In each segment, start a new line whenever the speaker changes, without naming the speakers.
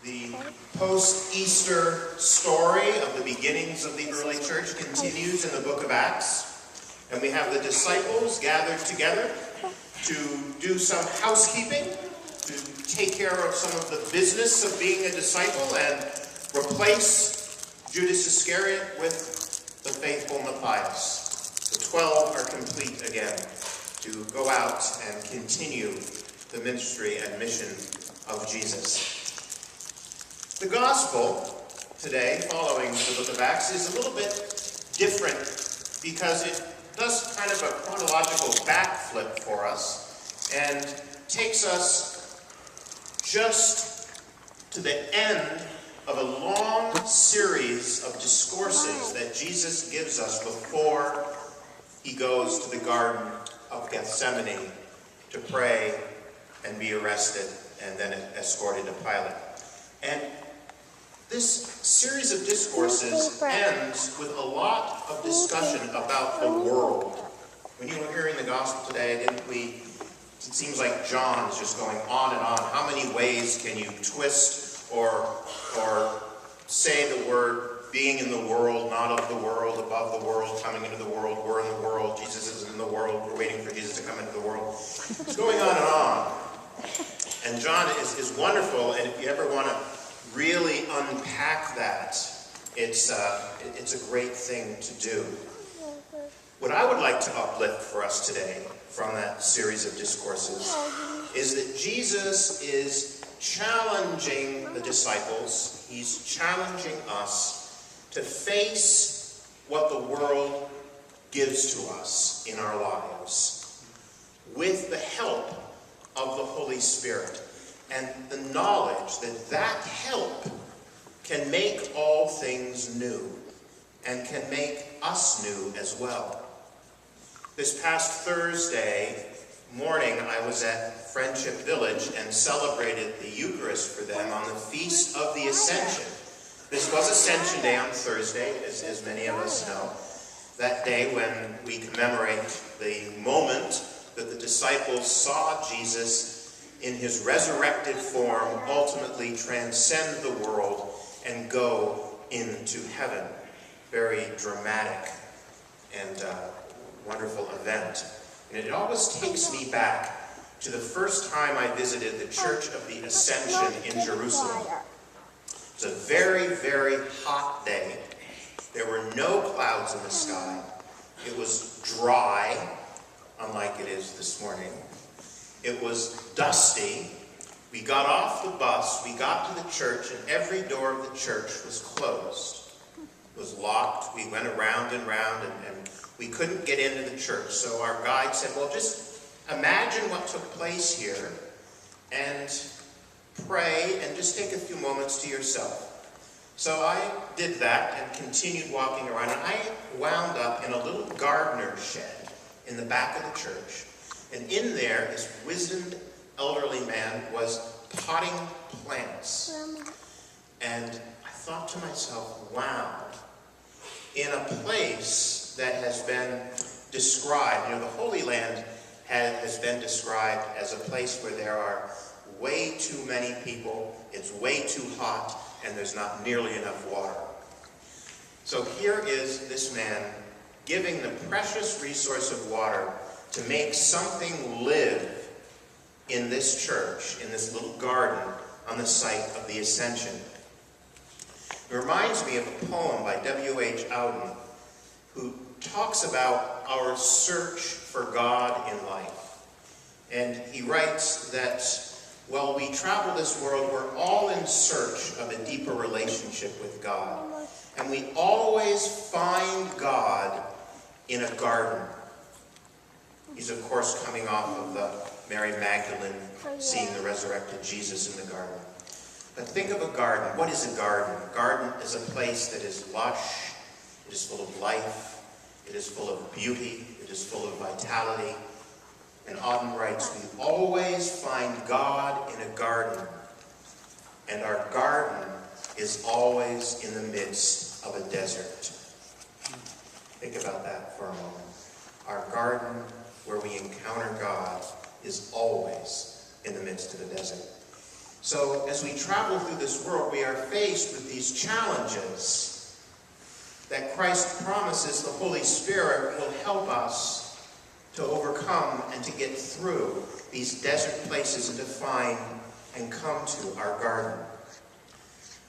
The post-Easter story of the beginnings of the early church continues in the book of Acts. And we have the disciples gathered together to do some housekeeping, to take care of some of the business of being a disciple and replace Judas Iscariot with the faithful Matthias. The 12 are complete again to go out and continue the ministry and mission of Jesus. The gospel today, following the book of Acts, is a little bit different because it does kind of a chronological backflip for us and takes us just to the end of a long series of discourses that Jesus gives us before he goes to the Garden of Gethsemane to pray and be arrested and then escorted to Pilate. And this series of discourses ends with a lot of discussion about the world. When you were hearing the gospel today, it seems like John is just going on and on. How many ways can you twist or say the word being in the world, not of the world, above the world, coming into the world, we're in the world, Jesus is in the world, we're waiting for Jesus to come into the world. It's going on and on. And John is wonderful, and if you ever want to really unpack that, it's a great thing to do. What I would like to uplift for us today from that series of discourses is that Jesus is challenging the disciples. He's challenging us to face what the world gives to us in our lives with the help of the Holy Spirit and the knowledge that that help can make all things new and can make us new as well. This past Thursday morning, I was at Friendship Village and celebrated the Eucharist for them on the Feast of the Ascension. This was Ascension Day on Thursday, as many of us know. That day when we commemorate the moment that the disciples saw Jesus in his resurrected form ultimately transcend the world and go into heaven. Very dramatic and wonderful event. And it always takes me back to the first time I visited the Church of the Ascension in Jerusalem. It was a very, very hot day. There were no clouds in the sky. It was dry, unlike it is this morning. It was dusty. We got off the bus, we got to the church, and every door of the church was closed. It was locked. We went around and round, and we couldn't get into the church. So our guide said, well, just imagine what took place here, and pray, and just take a few moments to yourself. So I did that and continued walking around, and I wound up in a little gardener's shed in the back of the church. And in there, this wizened elderly man was potting plants. And I thought to myself, wow, in a place that has been described, the Holy Land has been described as a place where there are way too many people, it's way too hot, and there's not nearly enough water. So here is this man giving the precious resource of water to make something live in this church, in this little garden on the site of the Ascension. It reminds me of a poem by W.H. Auden, who talks about our search for God in life. And he writes that, while we travel this world, we're all in search of a deeper relationship with God. And we always find God in a garden. He's, of course, coming off of the Mary Magdalene seeing the resurrected Jesus in the garden. But think of a garden. What is a garden? A garden is a place that is lush, it is full of life, it is full of beauty, it is full of vitality. And Auden writes, we always find God in a garden, and our garden is always in the midst of a desert. Think about that for a moment. Our garden where we encounter God is always in the midst of the desert. So as we travel through this world, we are faced with these challenges that Christ promises the Holy Spirit will help us to overcome and to get through these desert places and to find and come to our garden.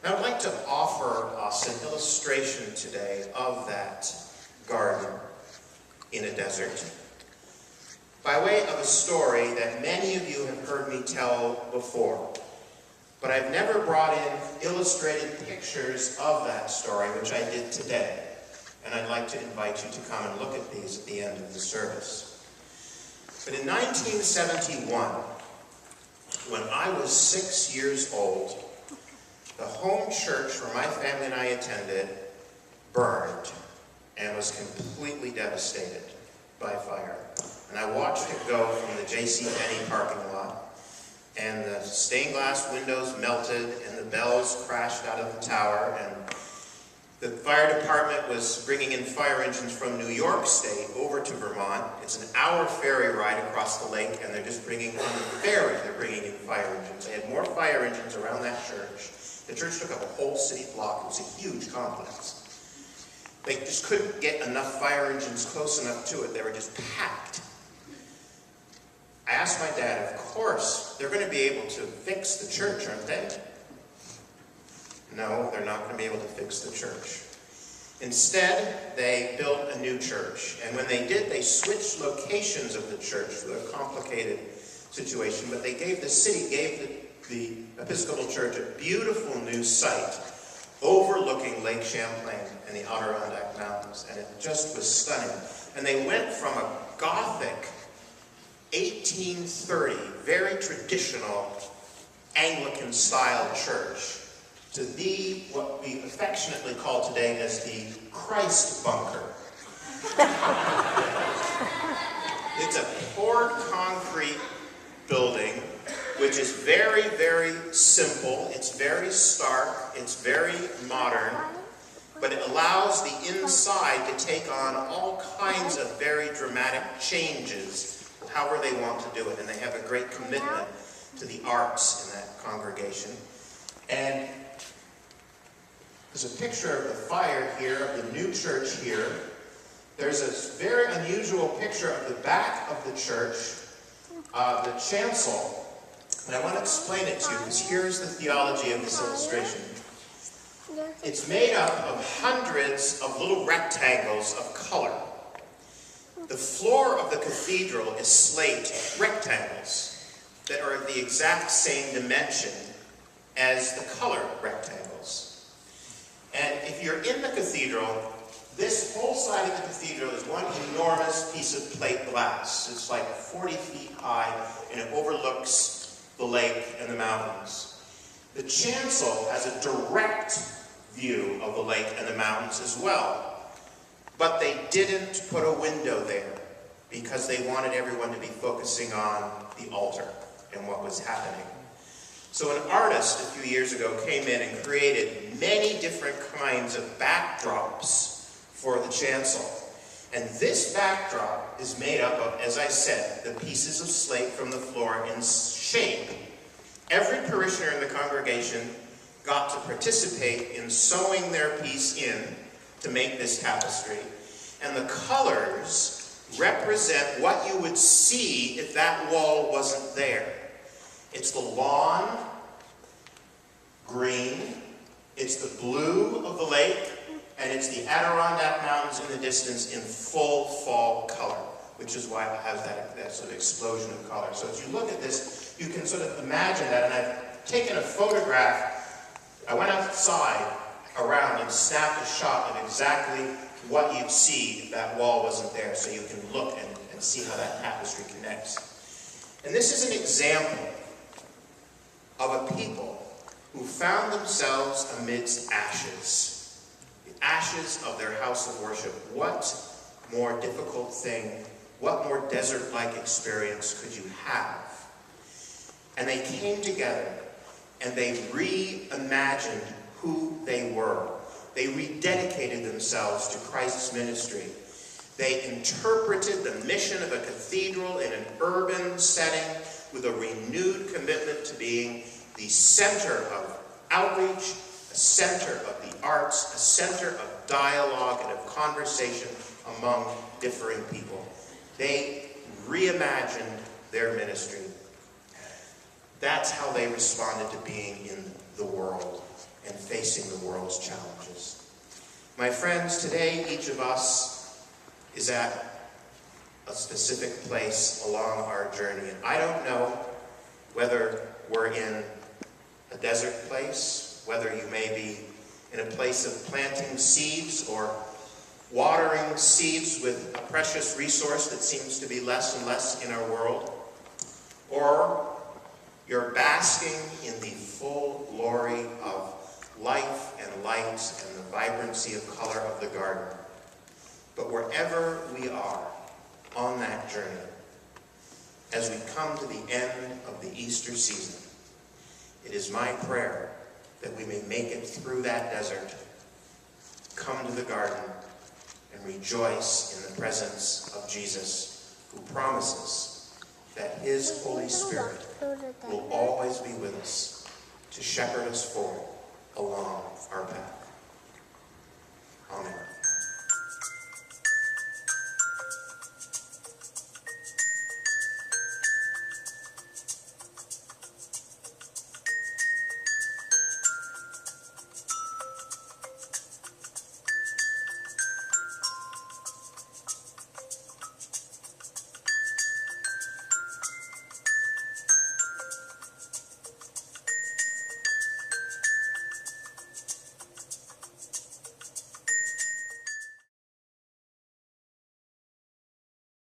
Now, I'd like to offer us an illustration today of that garden in a desert by way of a story that many of you have heard me tell before. But I've never brought in illustrated pictures of that story, which I did today. And I'd like to invite you to come and look at these at the end of the service. But in 1971, when I was 6 years old, the home church where my family and I attended burned and was completely devastated by fire. And I watched it go from the JCPenney parking lot, and the stained glass windows melted, and the bells crashed out of the tower, and the fire department was bringing in fire engines from New York State over to Vermont. It's an hour ferry ride across the lake, and they're just bringing, on the ferry, they're bringing in fire engines. They had more fire engines around that church. The church took up a whole city block. It was a huge complex. They just couldn't get enough fire engines close enough to it. They were just packed. I asked my dad, of course, they're going to be able to fix the church, aren't they? No, they're not going to be able to fix the church. Instead, they built a new church. And when they did, they switched locations of the church for a complicated situation. But they gave the city, the Episcopal Church a beautiful new site overlooking Lake Champlain and the Adirondack Mountains. And it just was stunning. And they went from a Gothic 1830, very traditional Anglican-style church to what we affectionately call today as the Christ bunker. It's a poured concrete building, which is very, very simple. It's very stark. It's very modern. But it allows the inside to take on all kinds of very dramatic changes however they want to do it. And they have a great commitment to the arts in that congregation. And there's a picture of the fire here, of the new church here. There's a very unusual picture of the back of the church, the chancel. And I want to explain it to you, because here's the theology of this illustration. It's made up of hundreds of little rectangles of color. The floor of the cathedral is slate rectangles that are of the exact same dimension as the color rectangles. And if you're in the cathedral, this whole side of the cathedral is one enormous piece of plate glass. It's like 40 feet high, and it overlooks the lake and the mountains. The chancel has a direct view of the lake and the mountains as well. But they didn't put a window there because they wanted everyone to be focusing on the altar and what was happening. So an artist a few years ago came in and created many different kinds of backdrops for the chancel. And this backdrop is made up of, as I said, the pieces of slate from the floor in shape. Every parishioner in the congregation got to participate in sewing their piece in to make this tapestry. And the colors represent what you would see if that wall wasn't there. It's the lawn, green, it's the blue of the lake, and it's the Adirondack Mountains in the distance in full fall color, which is why it has that sort of explosion of color. So as you look at this, you can sort of imagine that, and I've taken a photograph. I went outside around and snapped a shot of exactly what you'd see if that wall wasn't there, so you can look and see how that tapestry connects. And this is an example of a people who found themselves amidst ashes, the ashes of their house of worship. What more difficult thing, what more desert-like experience could you have? And they came together and they reimagined who they were. They rededicated themselves to Christ's ministry. They interpreted the mission of a cathedral in an urban setting with a renewed commitment to being the center of outreach, a center of the arts, a center of dialogue and of conversation among differing people. They reimagined their ministry. That's how they responded to being in the world and facing the world's challenges. My friends, today each of us is at a specific place along our journey. And I don't know whether we're in a desert place, whether you may be in a place of planting seeds or watering seeds with a precious resource that seems to be less and less in our world, or you're basking in the full glory of life and light and the vibrancy of color of the garden. But wherever we are on that journey, as we come to the end of the Easter season, it is my prayer that we may make it through that desert, come to the garden, and rejoice in the presence of Jesus, who promises that his Holy Spirit will always be with us to shepherd us forward along our path.